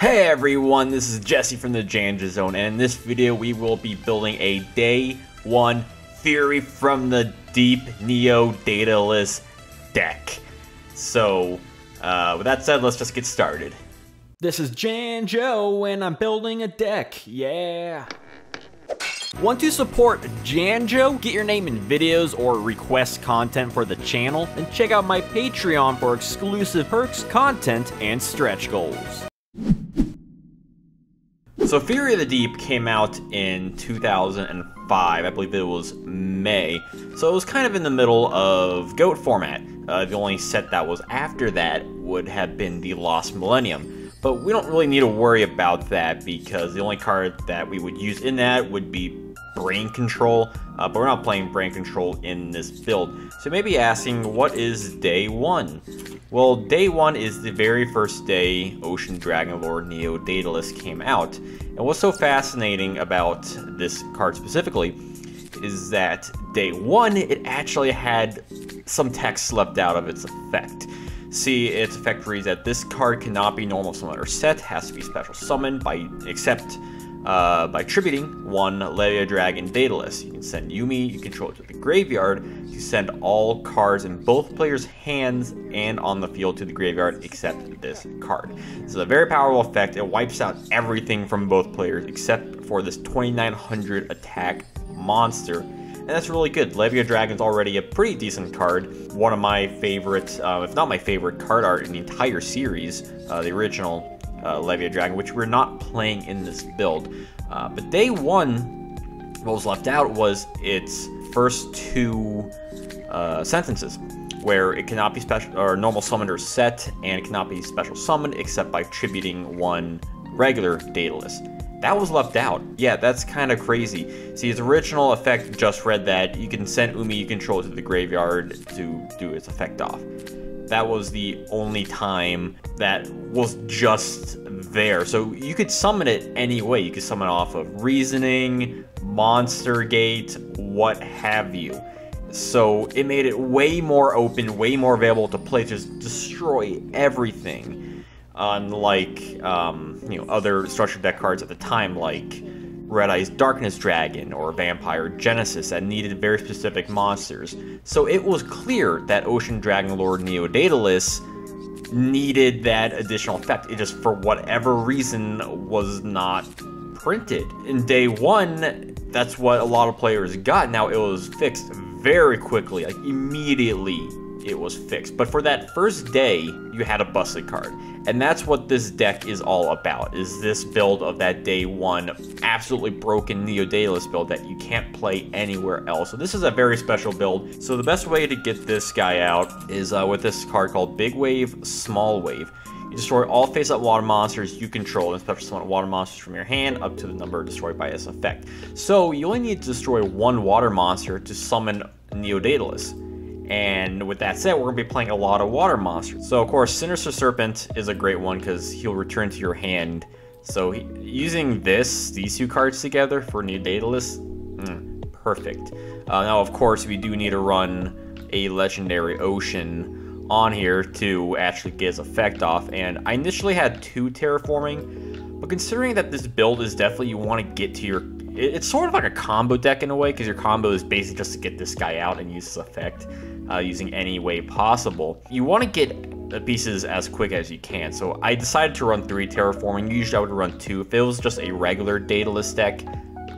Hey everyone, this is Jesse from the Janjo Zone, and in this video we will be building a Day 1 Theory from the Deep Neo-Daedalus deck. So, with that said, let's just get started. This is Janjo, and I'm building a deck, yeah! Want to support Janjo? Get your name in videos or request content for the channel? Then check out my Patreon for exclusive perks, content, and stretch goals. So Fury of the Deep came out in 2005, I believe it was May. So it was kind of in the middle of GOAT format. The only set that was after that would have been the Lost Millennium. But we don't really need to worry about that because the only card that we would use in that would be Brain Control, but we're not playing Brain Control in this build. So you may be asking, what is Day 1? Well, Day 1 is the very first day Ocean Dragon Lord Neo-Daedalus came out. And what's so fascinating about this card specifically is that Day 1, it actually had some text left out of its effect. See, its effect reads that this card cannot be normal summon or set, has to be special summoned except by tributing one Levia Dragon Daedalus. You can send Yumi, you control it to the graveyard, you send all cards in both players' hands and on the field to the graveyard except this card. This is a very powerful effect. It wipes out everything from both players except for this 2900 attack monster. And that's really good. Levia Dragon's already a pretty decent card. One of my favorites, if not my favorite card art in the entire series, the original Levia Dragon, which we're not playing in this build. But Day 1, what was left out was its first two sentences, where it cannot be special or normal summoned or set, and it cannot be special summoned except by tributing one regular Daedalus. That was left out. Yeah, that's kind of crazy. See, its original effect just read that you can send Umi you control to the graveyard to do its effect off. That was the only time that was just there. So you could summon it any way. You could summon off of Reasoning, Monster Gate, what have you. So it made it way more open, way more available to play, just destroy everything. Unlike other structured deck cards at the time, like Red Eye's Darkness Dragon or Vampire Genesis, that needed very specific monsters. So it was clear that Ocean Dragon Lord Neo-Daedalus needed that additional effect. It just, for whatever reason, was not printed. In Day 1, that's what a lot of players got. Now, it was fixed very quickly, like immediately it was fixed. But for that first day, you had a busted card. And that's what this deck is all about, is this build of that Day 1 absolutely broken Neo-Daedalus build that you can't play anywhere else. So this is a very special build. So the best way to get this guy out is with this card called Big Wave, Small Wave. You destroy all face-up water monsters you control and special summon water monsters from your hand up to the number destroyed by its effect. So you only need to destroy one water monster to summon Neo-Daedalus. And with that said, we're going to be playing a lot of water monsters. So of course, Sinister Serpent is a great one because he'll return to your hand. So using these two cards together for Neo-Daedalus, perfect. Now of course, we do need to run a Legendary Ocean on here to actually get his effect off. And I initially had 2 terraforming, but considering that this build is definitely, you want to get to your, it's sort of like a combo deck in a way, because your combo is basically just to get this guy out and use his effect using any way possible. You want to get the pieces as quick as you can, so I decided to run 3 terraforming. Usually I would run 2. If it was just a regular Daedalus deck,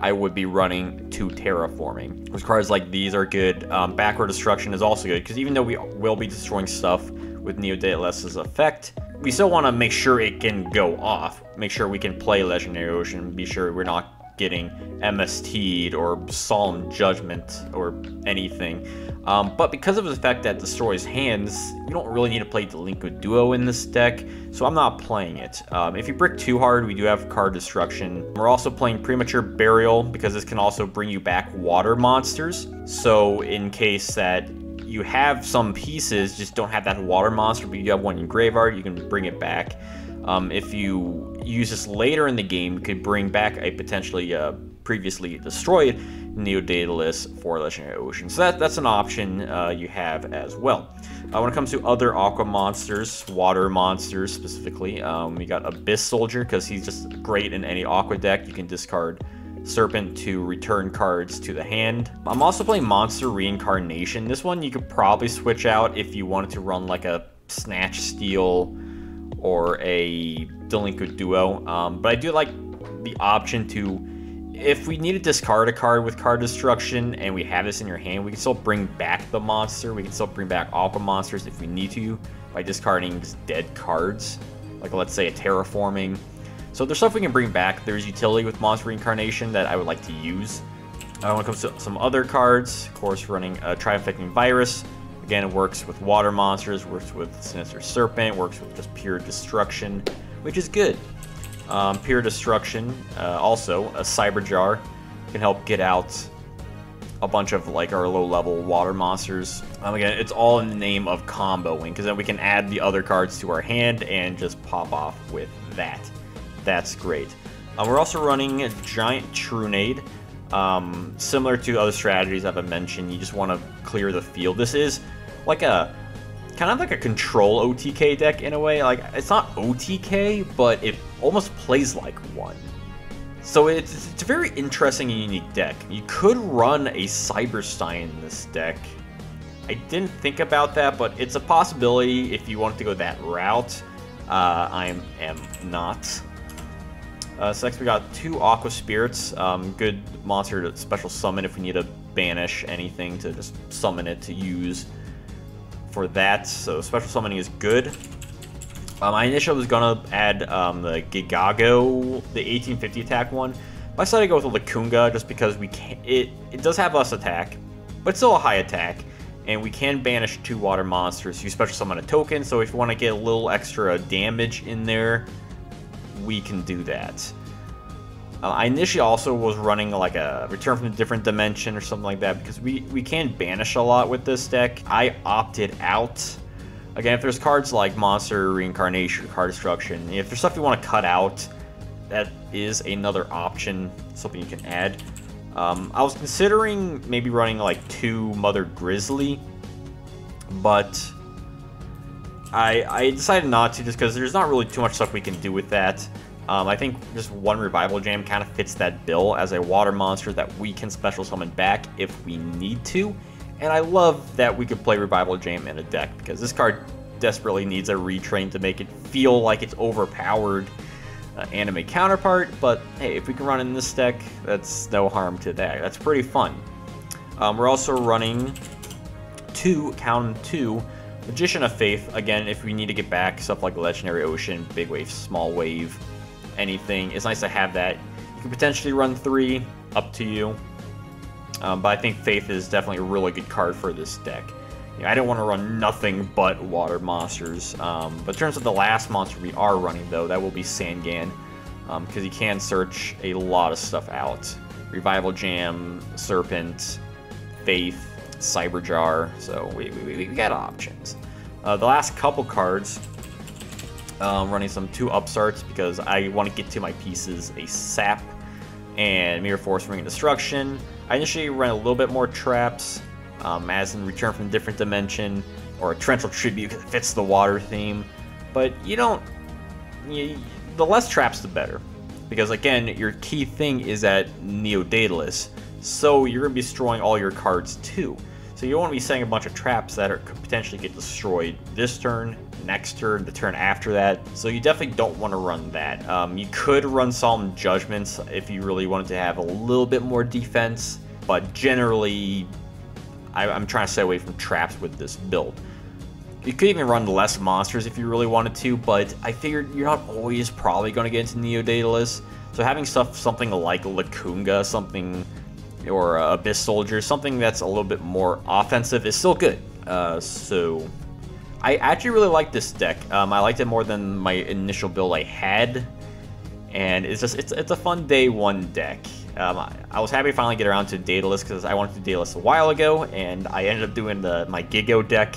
I would be running 2 terraforming. Because cards like these are good. Backward Destruction is also good, because even though we will be destroying stuff with Neo-Daedalus' effect, we still want to make sure it can go off. Make sure we can play Legendary Ocean, be sure we're not getting MST'd or Solemn Judgment or anything. But because of the effect that destroys hands, you don't really need to play Delinquent Duo in this deck, so I'm not playing it. If you brick too hard, we do have Card Destruction. We're also playing Premature Burial because this can also bring you back water monsters. So in case that you have some pieces, just don't have that water monster, but you have one in graveyard, you can bring it back. If you use this later in the game, you could bring back a potentially previously destroyed Neo-Daedalus for Legendary Ocean. So that's an option you have as well. When it comes to other aqua monsters, water monsters specifically, we got Abyss Soldier, because he's just great in any aqua deck. You can discard Serpent to return cards to the hand. I'm also playing Monster Reincarnation. This one you could probably switch out if you wanted to run like a Snatch Steal or a Delinquent Duo. But I do like the option to, if we need to discard a card with card destruction and we have this in your hand, we can still bring back the monster. We can still bring back aqua monsters if we need to by discarding just dead cards, like let's say a Terraforming. So there's stuff we can bring back. There's utility with Monster Reincarnation that I would like to use. When it comes to some other cards, of course, running a Tri-Infecting Virus. Again, it works with water monsters, works with Sinister Serpent, works with just pure destruction, which is good. Pure Destruction, also a Cyber Jar, can help get out a bunch of like our low-level water monsters. Again, it's all in the name of comboing, because then we can add the other cards to our hand and just pop off with that. That's great. We're also running a Giant Trunade. Similar to other strategies I've mentioned, you just want to clear the field. This is like a kind of like a control OTK deck in a way. Like, it's not OTK, but it almost plays like one. So it's a very interesting and unique deck. You could run a Cyberstein in this deck. I didn't think about that, but it's a possibility if you wanted to go that route. I am not. So next we got 2 Aqua Spirits. Good monster to special summon if we need to banish anything, to just summon it to use for that. So special summoning is good. I initially was gonna add the Gigago, the 1850 attack one, but I decided to go with the Lacunga just because we can. It does have less attack, but it's still a high attack, and we can banish 2 water monsters. You special summon a token, so if you want to get a little extra damage in there, we can do that. I initially also was running like a Return from a Different Dimension or something like that, because we can banish a lot with this deck. I opted out. Again, if there's cards like Monster Reincarnation, Card Destruction, if there's stuff you want to cut out, that is another option, something you can add. I was considering maybe running like 2 Mother Grizzly, but I decided not to, just because there's not really too much stuff we can do with that. I think just 1 Revival Jam kind of fits that bill as a water monster that we can special summon back if we need to. And I love that we could play Revival Jam in a deck, because this card desperately needs a retrain to make it feel like its overpowered anime counterpart. But hey, if we can run in this deck, that's no harm to that. That's pretty fun. We're also running 2, count 2, Magician of Faith. Again, if we need to get back stuff like Legendary Ocean, Big Wave, Small Wave, anything, it's nice to have that. You can potentially run 3, up to you. But I think Faith is definitely a really good card for this deck. You know, I don't want to run nothing but water monsters. But in terms of the last monster we are running, though, that will be Sangan, because you can search a lot of stuff out. Revival Jam, Serpent, Faith, Cyber Jar, so we got options. The last couple cards, running some 2 upstarts because I want to get to my pieces ASAP, and Mirror Force, Ring of Destruction. I initially ran a little bit more traps, as in Return from a Different Dimension, or a Torrential Tribute because it fits the water theme, but the less traps the better, because again, your key thing is that Neo-Daedalus, so you're going to be destroying all your cards too. So you don't want to be setting a bunch of traps that could potentially get destroyed this turn, next turn, the turn after that. So you definitely don't want to run that. You could run Solemn Judgments if you really wanted to have a little bit more defense, but generally, I'm trying to stay away from traps with this build. You could even run less monsters if you really wanted to, but I figured you're not always probably going to get into Neo-Daedalus. So having something like Lacunga, or Abyss Soldier, something that's a little bit more offensive, is still good. So I actually really like this deck. I liked it more than my initial build I had, and it's a fun day 1 deck. I was happy to finally get around to Daedalus because I wanted to do Daedalus a while ago, and I ended up doing my Yugioh deck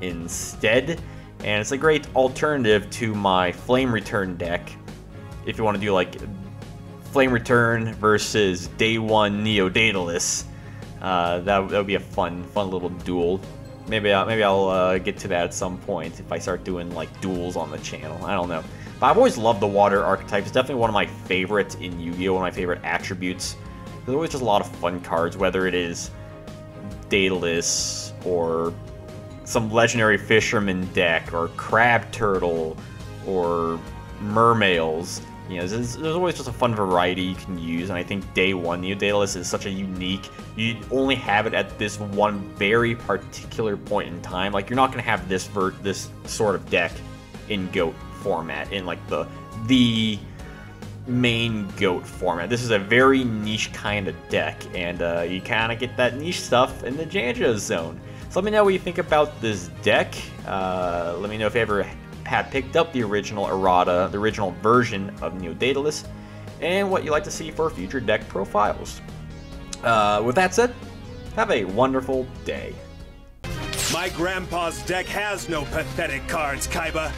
instead, and it's a great alternative to my Flame Return deck if you want to do like Flame Return versus Day 1 Neo-Daedalus. That would be a fun little duel. Maybe I'll get to that at some point if I start doing like duels on the channel. I don't know. But I've always loved the water archetype. It's definitely one of my favorites in Yu-Gi-Oh! One of my favorite attributes. There's always just a lot of fun cards, whether it is Daedalus or some legendary fisherman deck or crab turtle or mermails. You know, there's always just a fun variety you can use, and I think Day 1 Neo-Daedalus is such a unique... You only have it at this one very particular point in time. Like, you're not going to have this sort of deck in GOAT format, in, like, the main GOAT format. This is a very niche kind of deck, and you kind of get that niche stuff in the Janjo zone. So let me know what you think about this deck. Let me know if you ever had picked up the original errata, the original version of Neo-Daedalus, and what you'd like to see for future deck profiles. With that said, have a wonderful day. My grandpa's deck has no pathetic cards, Kaiba.